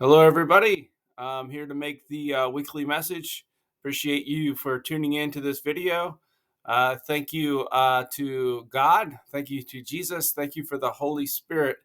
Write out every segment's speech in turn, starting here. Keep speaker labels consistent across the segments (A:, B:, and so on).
A: Hello, everybody. I'm here to make the weekly message. Appreciate you for tuning in to this video. Thank you to God. Thank you to Jesus. Thank you for the Holy Spirit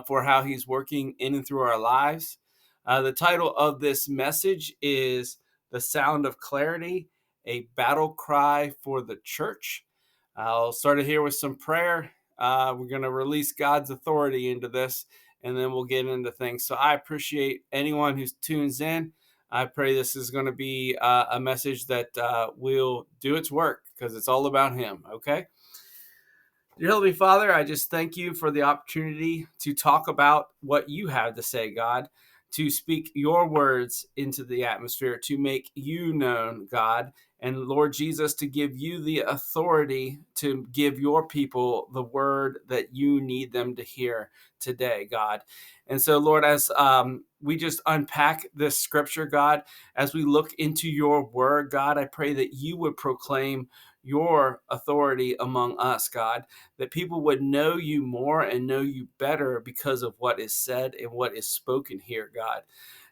A: for how He's working in and through our lives. The title of this message is The Sound of Clarity, a Battle Cry for the Church. I'll start it here with some prayer. We're going to release God's authority into this, and then we'll get into things. So I appreciate anyone who tunes in. I pray this is going to be a message that will do its work because it's all about Him, okay? Dear Heavenly Father, I just thank you for the opportunity to talk about what you have to say, God, to speak your words into the atmosphere, to make you known, God, and Lord Jesus, to give you the authority to give your people the word that you need them to hear today, God. And so, Lord, as we just unpack this scripture, God, as we look into your word, God, I pray that you would proclaim your authority among us, God, that people would know you more and know you better because of what is said and what is spoken here, God.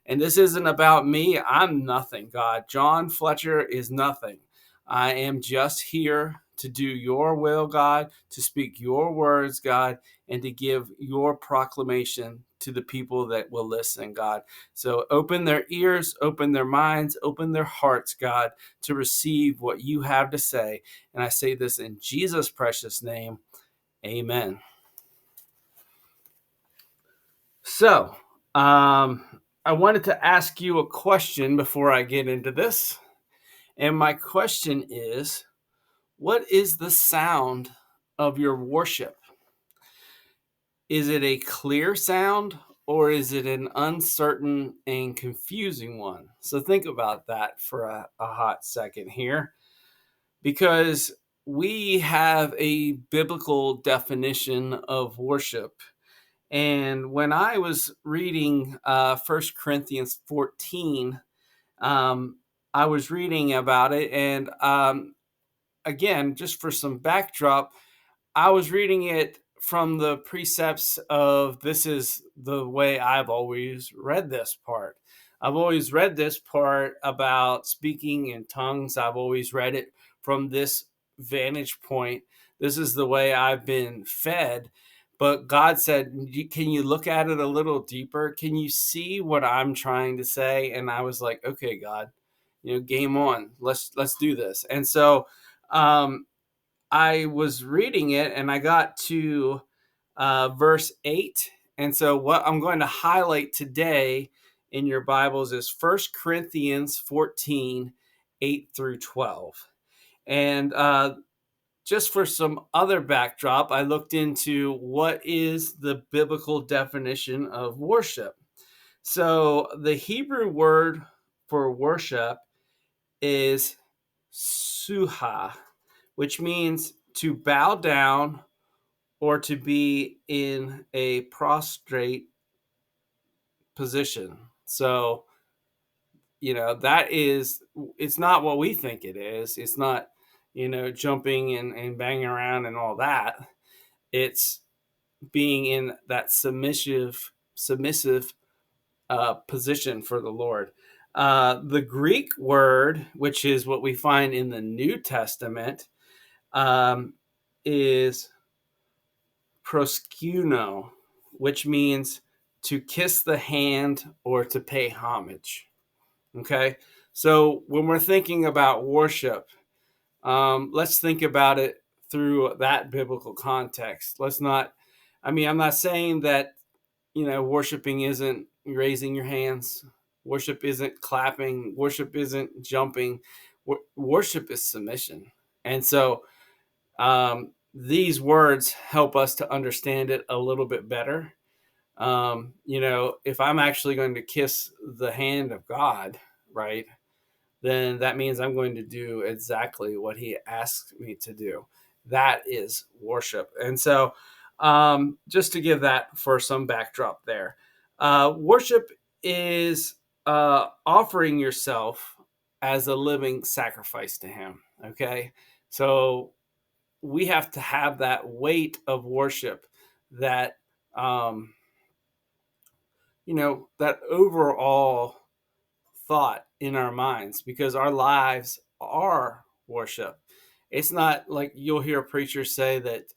A: And this isn't about me. I'm nothing, God. John Fletcher is nothing. I am just here to do your will, God, to speak your words, God, and to give your proclamation to the people that will listen, God. So open their ears, open their minds, open their hearts, God, to receive what you have to say. And I say this in Jesus' precious name. Amen. So, I wanted to ask you a question before I get into this. And my question is, what is the sound of your worship? Is it a clear sound or is it an uncertain and confusing one? So think about that for a hot second here, because we have a biblical definition of worship. And when I was reading 1 Corinthians 14, I was reading about it. And again, just for some backdrop, I was reading it from the precepts of this is the way I've always read this part. I've always read this part about speaking in tongues. I've always read it from this vantage point. This is the way I've been fed. But God said, can you look at it a little deeper? Can you see what I'm trying to say? And I was like, okay, God, game on. Let's do this. And so I was reading it and I got to verse 8. And so what I'm going to highlight today in your Bibles is 1 Corinthians 14, 8 through 12. And just for some other backdrop, I looked into what is the biblical definition of worship. So the Hebrew word for worship is suha, which means to bow down or to be in a prostrate position. So, that is, it's not what we think it is. It's not, jumping and banging around and all that. It's being in that submissive position for the Lord. The Greek word, which is what we find in the New Testament, is proskuno, which means to kiss the hand or to pay homage. Okay, so when we're thinking about worship, let's think about it through that biblical context. I'm not saying that, worshiping isn't raising your hands, worship isn't clapping, worship isn't jumping. Worship is submission. And so these words help us to understand it a little bit better. If I'm actually going to kiss the hand of God, right, then that means I'm going to do exactly what He asks me to do. That is worship. And so, just to give that for some backdrop there, worship is offering yourself as a living sacrifice to Him. Okay, so we have to have that weight of worship that that overall thought in our minds, because our lives are worship. It's not like you'll hear a preacher say that,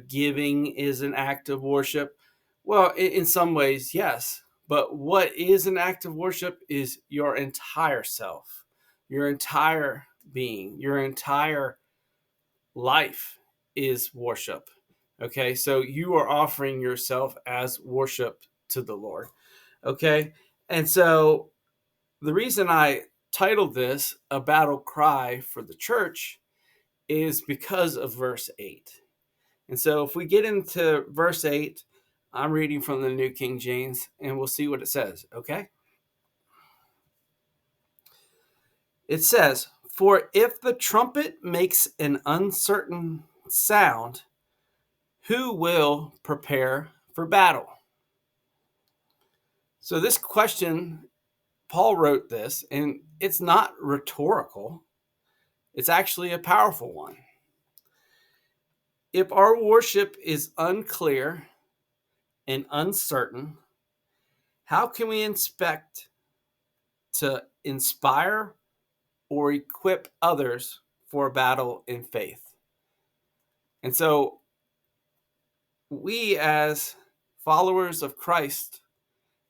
A: giving is an act of worship. Well, in some ways, yes. But what is an act of worship is your entire self, your entire being, your entire life is worship. Okay, so you are offering yourself as worship to the Lord. Okay, and so the reason I titled this A Battle Cry for the Church is because of verse 8. And so if we get into verse 8, I'm reading from the New King James, and we'll see what it says, okay? It says, "For if the trumpet makes an uncertain sound, who will prepare for battle?" So this question, Paul wrote this, and it's not rhetorical. It's actually a powerful one. If our worship is unclear and uncertain, how can we expect to inspire or equip others for battle in faith? And so we, as followers of Christ,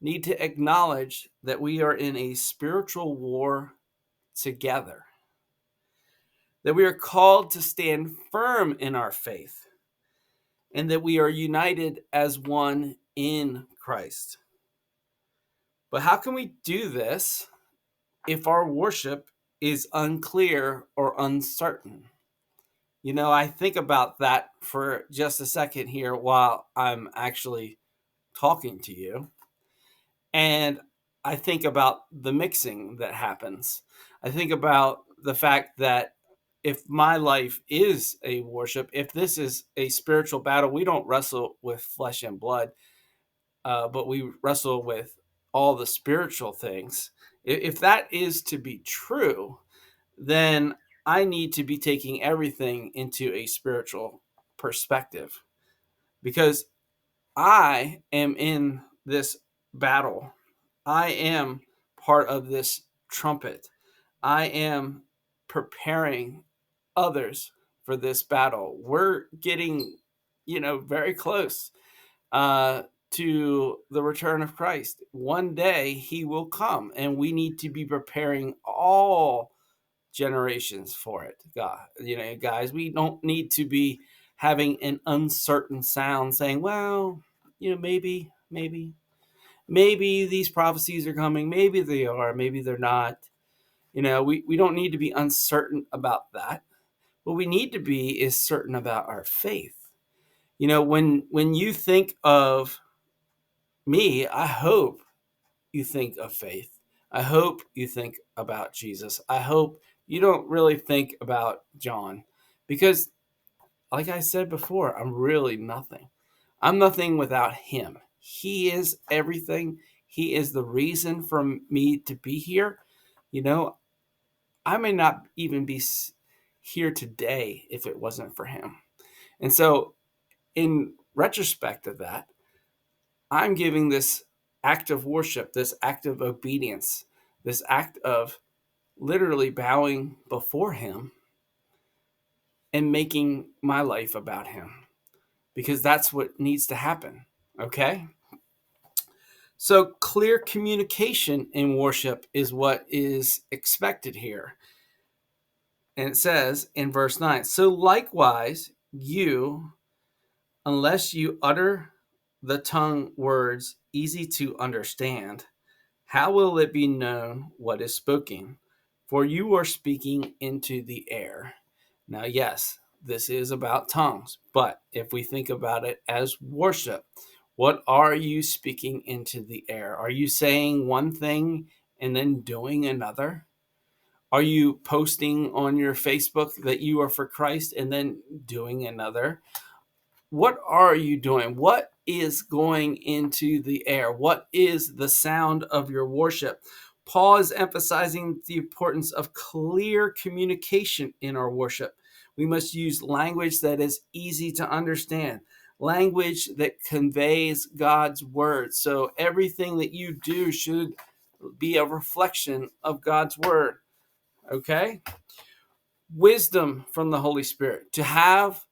A: need to acknowledge that we are in a spiritual war together, that we are called to stand firm in our faith, and that we are united as one in Christ. But how can we do this if our worship is unclear or uncertain? I think about that for just a second here while I'm actually talking to you. And I think about the mixing that happens. I think about the fact that if my life is a worship, if this is a spiritual battle, we don't wrestle with flesh and blood, but we wrestle with all the spiritual things. If that is to be true, then I need to be taking everything into a spiritual perspective, because I am in this battle. I am part of this trumpet. I am preparing others for this battle. We're getting, very close to the return of Christ. One day he will come, and we need to be preparing all generations for it. God, guys, we don't need to be having an uncertain sound saying, well, maybe these prophecies are coming. Maybe they are, maybe they're not. We don't need to be uncertain about that. What we need to be is certain about our faith. When you think of me, I hope you think of faith. I hope you think about Jesus. I hope you don't really think about John, because, like I said before, I'm really nothing. I'm nothing without him. He is everything. He is the reason for me to be here. I may not even be here today if it wasn't for him. And so, in retrospect of that, I'm giving this act of worship, this act of obedience, this act of literally bowing before him and making my life about him, because that's what needs to happen. Okay? So clear communication in worship is what is expected here. And it says in verse 9, "So likewise, you, unless you utter the tongue words easy to understand, how will it be known what is spoken? For you are speaking into the air." Now, yes, this is about tongues, but if we think about it as worship, what are you speaking into the air? Are you saying one thing and then doing another? Are you posting on your Facebook that you are for Christ and then doing another? What are you doing? What is going into the air? What is the sound of your worship? Paul is emphasizing the importance of clear communication in our worship. We must use language that is easy to understand, language that conveys God's word. So everything that you do should be a reflection of God's word. Okay? Wisdom from the Holy Spirit. To have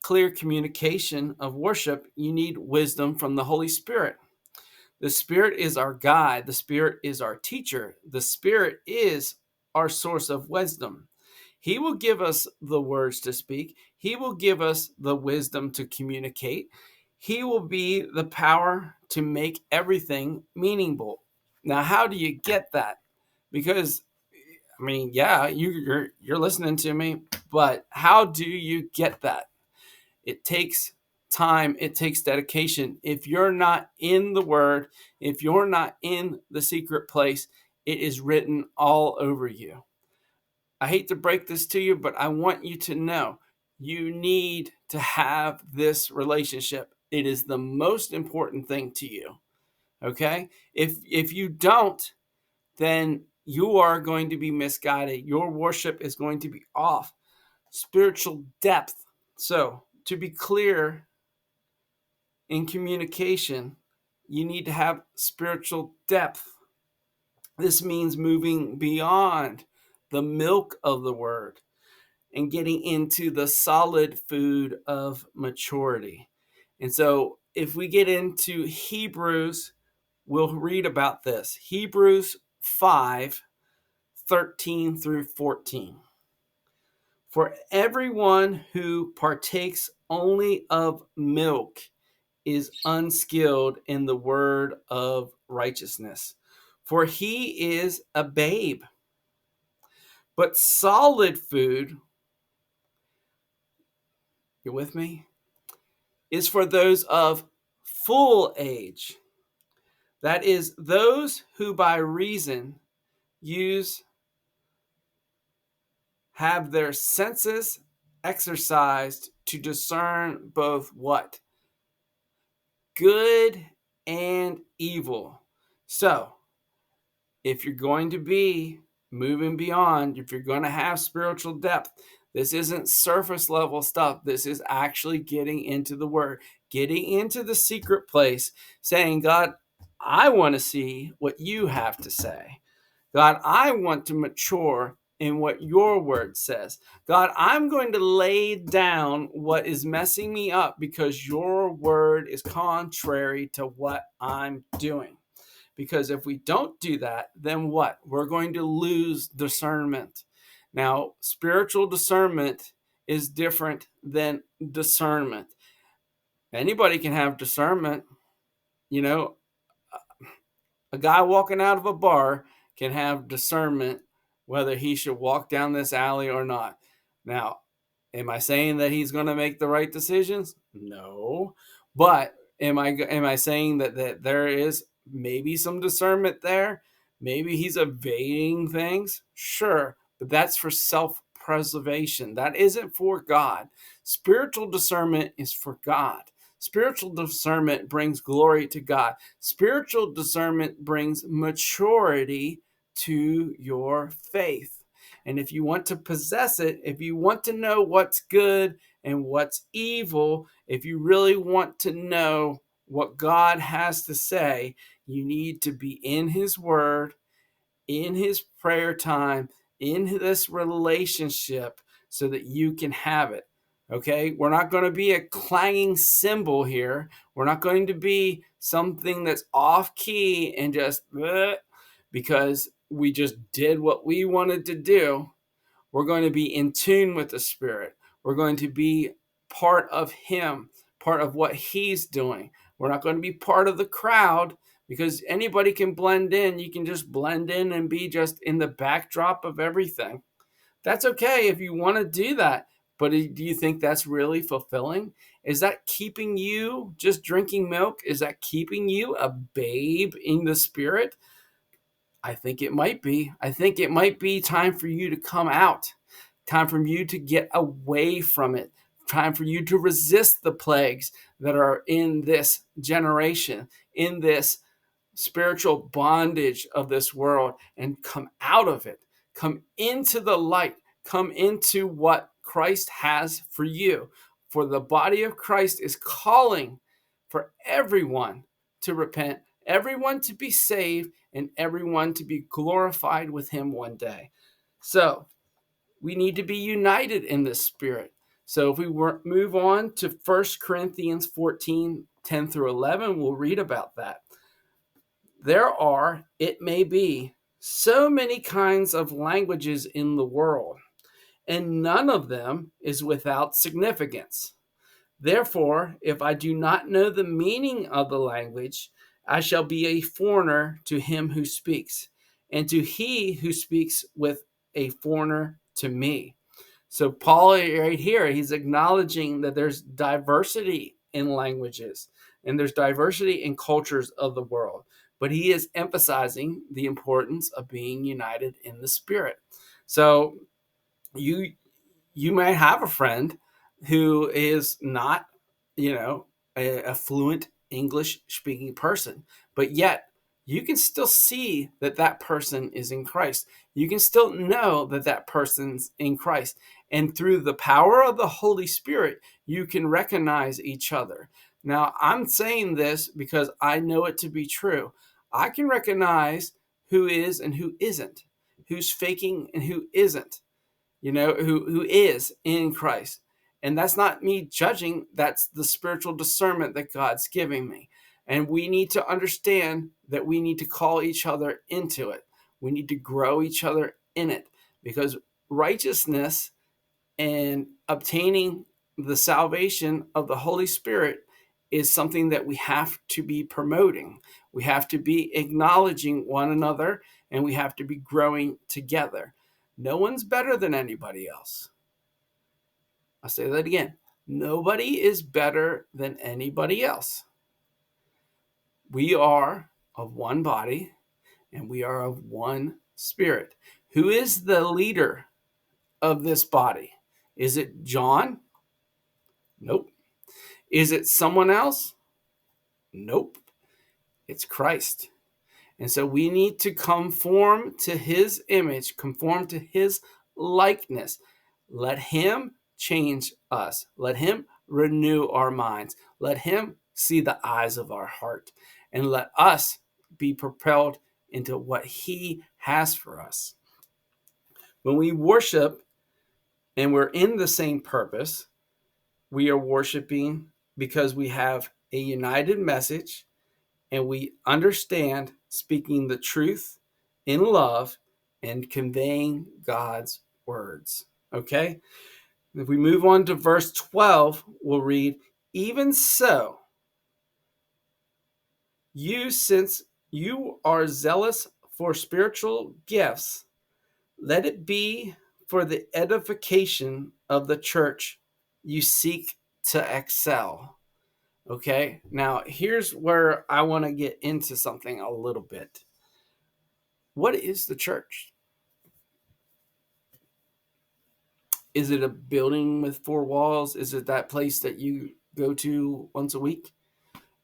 A: clear communication of worship, you need wisdom from the Holy Spirit. The Spirit is our guide. The Spirit is our teacher. The Spirit is our source of wisdom. He will give us the words to speak. He will give us the wisdom to communicate. He will be the power to make everything meaningful. Now, how do you get that? Because, I mean, yeah, you're listening to me, but how do you get that? It takes time. It takes dedication. If you're not in the Word, if you're not in the secret place, it is written all over you. I hate to break this to you, but I want you to know you need to have this relationship. It is the most important thing to you. Okay? If you don't, then you are going to be misguided. Your worship is going to be off. Spiritual depth. So, to be clear in communication, you need to have spiritual depth. This means moving beyond the milk of the word and getting into the solid food of maturity. And so if we get into Hebrews, we'll read about this. Hebrews 5:13 through 14. For everyone who partakes only of milk is unskilled in the word of righteousness, for he is a babe. But solid food, you with me, is for those of full age. That is, those who by reason have their senses exercised to discern both what? Good and evil. So, if you're going to be moving beyond, if you're going to have spiritual depth, this isn't surface level stuff. This is actually getting into the word, getting into the secret place, saying, God, I want to see what you have to say. God, I want to mature in what your word says. God, I'm going to lay down what is messing me up because your word is contrary to what I'm doing. Because if we don't do that, then what? We're going to lose discernment. Now, spiritual discernment is different than discernment. Anybody can have discernment. You know, a guy walking out of a bar can have discernment whether he should walk down this alley or not. Now, am I saying that he's going to make the right decisions? No. But am I saying that there is maybe some discernment there? Maybe he's evading things? Sure. But that's for self-preservation. That isn't for God. Spiritual discernment is for God. Spiritual discernment brings glory to God. Spiritual discernment brings maturity to your faith. And if you want to possess it, if you want to know what's good and what's evil, if you really want to know what God has to say, you need to be in His Word, in His prayer time, in this relationship so that you can have it. Okay? We're not going to be a clanging cymbal here. We're not going to be something that's off key and just because we just did what we wanted to do. We're going to be in tune with the Spirit. We're going to be part of Him, part of what He's doing. We're not going to be part of the crowd because anybody can blend in. You can just blend in and be just in the backdrop of everything. That's okay if you want to do that. But do you think that's really fulfilling? Is that keeping you just drinking milk? Is that keeping you a babe in the Spirit? I think it might be. I think it might be time for you to come out, time for you to get away from it, time for you to resist the plagues that are in this generation, in this spiritual bondage of this world, and come out of it. Come into the light. Come into what Christ has for you. For the body of Christ is calling for everyone to repent, everyone to be saved, and everyone to be glorified with him one day. So we need to be united in this spirit. So if we move on to 1 Corinthians 14, 10 through 11, we'll read about that. There are, it may be, so many kinds of languages in the world, and none of them is without significance. Therefore, if I do not know the meaning of the language, I shall be a foreigner to him who speaks, and to he who speaks with a foreigner to me. So Paul right here, he's acknowledging that there's diversity in languages and there's diversity in cultures of the world. But he is emphasizing the importance of being united in the spirit. So you might have a friend who is not, a fluent English speaking person, but yet you can still see that that person is in Christ. You can still know that that person's in Christ. And through the power of the Holy Spirit, you can recognize each other. Now, I'm saying this because I know it to be true. I can recognize who is and who isn't, who's faking and who isn't, who is in Christ. And that's not me judging. That's the spiritual discernment that God's giving me. And we need to understand that we need to call each other into it. We need to grow each other in it, because righteousness and obtaining the salvation of the Holy Spirit is something that we have to be promoting. We have to be acknowledging one another, and we have to be growing together. No one's better than anybody else. I'll say that again. Nobody is better than anybody else. We are of one body, and we are of one spirit. Who is the leader of this body? Is it John? Nope. Is it someone else? Nope. It's Christ. And so we need to conform to his image, conform to his likeness. Let him change us. Let him renew our minds. Let him see the eyes of our heart. And let us be propelled into what he has for us. When we worship and we're in the same purpose, we are worshiping because we have a united message and we understand speaking the truth in love and conveying God's words. Okay? If we move on to verse 12, we'll read, even so, since you are zealous for spiritual gifts, let it be for the edification of the church you seek to excel. Okay, now here's where I want to get into something a little bit. What is the church? Is it a building with four walls? Is it that place that you go to once a week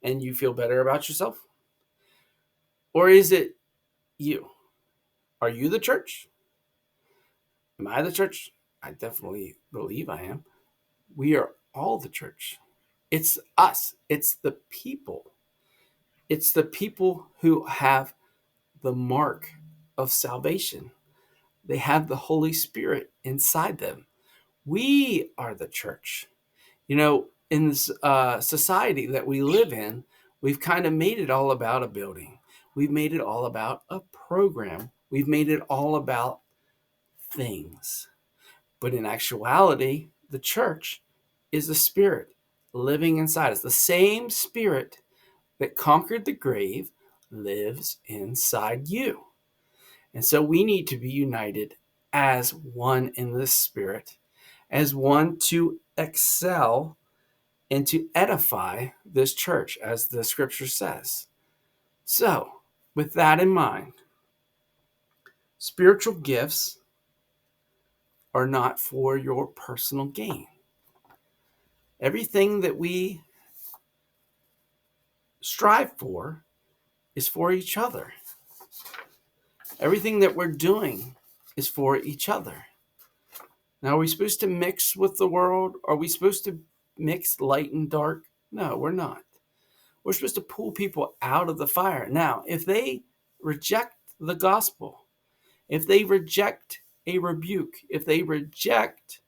A: and you feel better about yourself? Or is it you? Are you the church? Am I the church? I definitely believe I am. We are all the church. It's us. It's the people. It's the people who have the mark of salvation. They have the Holy Spirit inside them. We are the church. In this society that we live in, we've kind of made it all about a building. We've made it all about a program. We've made it all about things. But in actuality, the church is the Spirit living inside us. The same Spirit that conquered the grave lives inside you. And so we need to be united as one in the Spirit, as one to excel and to edify this church, as the scripture says. So, with that in mind, spiritual gifts are not for your personal gain. Everything that we strive for is for each other. Everything that we're doing is for each other. Now, are we supposed to mix with the world? Are we supposed to mix light and dark? No, we're not. We're supposed to pull people out of the fire. Now, if they reject the gospel, if they reject a rebuke, if they reject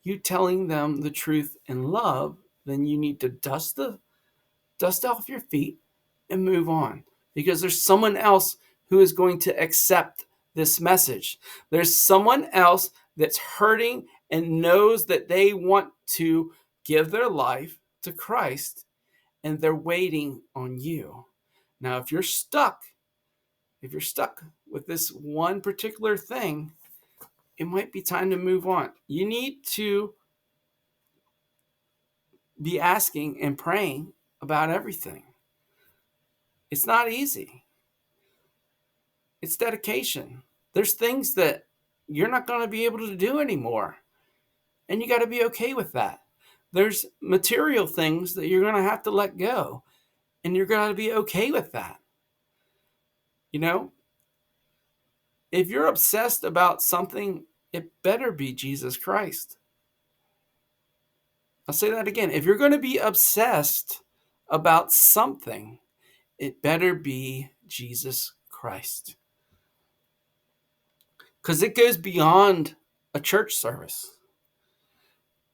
A: you telling them the truth in love, then you need to dust off your feet and move on, because there's someone else who is going to accept this message. There's someone else that's hurting and knows that they want to give their life to Christ, and they're waiting on you. Now, if you're stuck with this one particular thing, it might be time to move on. You need to be asking and praying about everything. It's not easy. It's dedication. There's things that you're not going to be able to do anymore, and you got to be okay with that. There's material things that you're going to have to let go, and you're going to be okay with that. You know, if you're obsessed about something, it better be Jesus Christ. I'll say that again. If you're going to be obsessed about something, it better be Jesus Christ. Because it goes beyond a church service.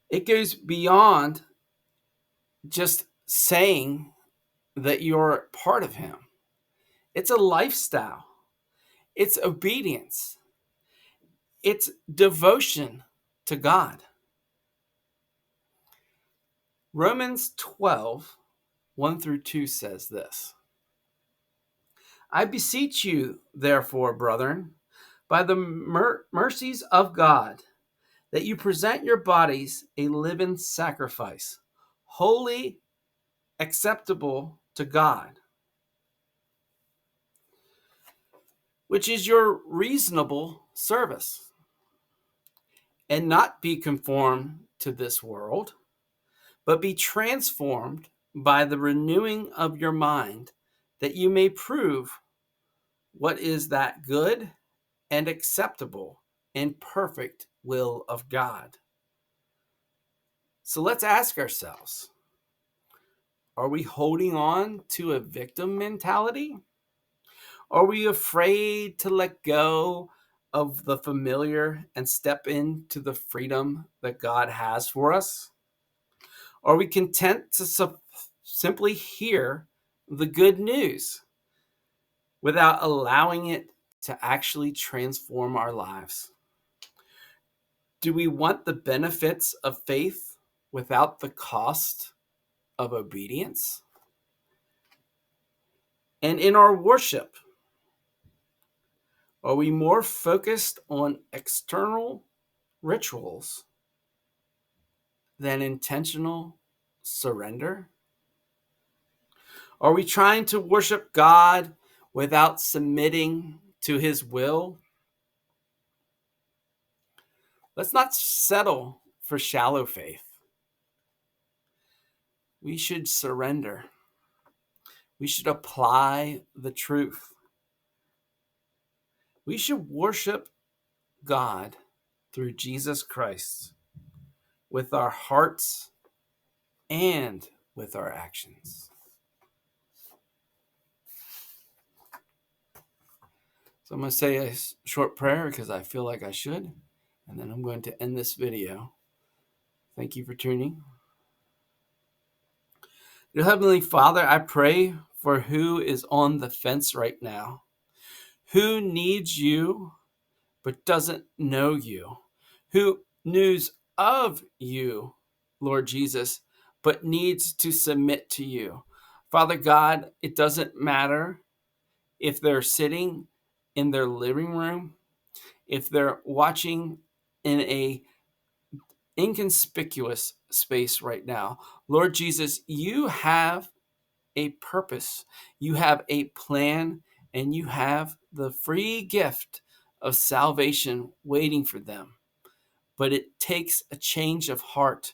A: It goes beyond just saying that you're part of him. It's a lifestyle. It's obedience. It's devotion to God. Romans 12, 1 through 2 says this. I beseech you, therefore, brethren, by the mercies of God, that you present your bodies a living sacrifice, holy, acceptable to God, which is your reasonable service, and not be conformed to this world, but be transformed by the renewing of your mind, that you may prove what is that good and acceptable and perfect will of God. So let's ask ourselves, are we holding on to a victim mentality? Are we afraid to let go of the familiar and step into the freedom that God has for us? Are we content to simply hear the good news without allowing it to actually transform our lives? Do we want the benefits of faith without the cost of obedience? And in our worship, are we more focused on external rituals than intentional surrender? Are we trying to worship God without submitting to his will? Let's not settle for shallow faith. We should surrender. We should apply the truth. We should worship God through Jesus Christ with our hearts and with our actions. So I'm going to say a short prayer because I feel like I should, and then I'm going to end this video. Thank you for tuning. Dear Heavenly Father, I pray for who is on the fence right now, who needs you but doesn't know you, who knows of you, Lord Jesus, but needs to submit to you. Father God, it doesn't matter if they're sitting in their living room, if they're watching in a inconspicuous space right now. Lord Jesus, you have a purpose, you have a plan, and you have the free gift of salvation waiting for them. But it takes a change of heart.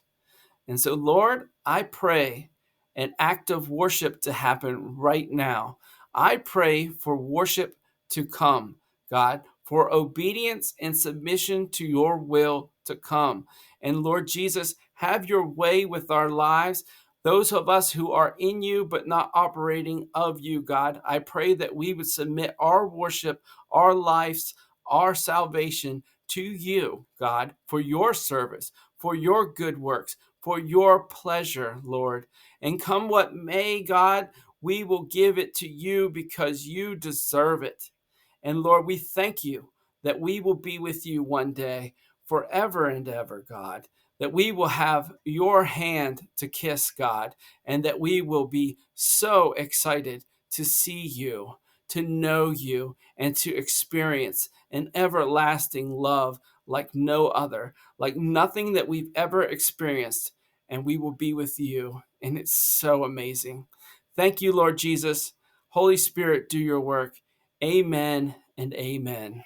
A: And so, Lord, I pray an act of worship to happen right now. I pray for worship to come, God, for obedience and submission to your will to come. And Lord Jesus, Have your way with our lives. Those of us who are in you but not operating of you, God, I pray that we would submit our worship, our lives, our salvation to you, God, for your service, for your good works, for your pleasure, Lord. And come what may, God, we will give it to you because you deserve it. And Lord, we thank you that we will be with you one day, forever and ever, God, that we will have your hand to kiss, God, and that we will be so excited to see you, to know you, and to experience an everlasting love like no other, like nothing that we've ever experienced. And we will be with you. And it's so amazing. Thank you, Lord Jesus. Holy Spirit, do your work. Amen and amen.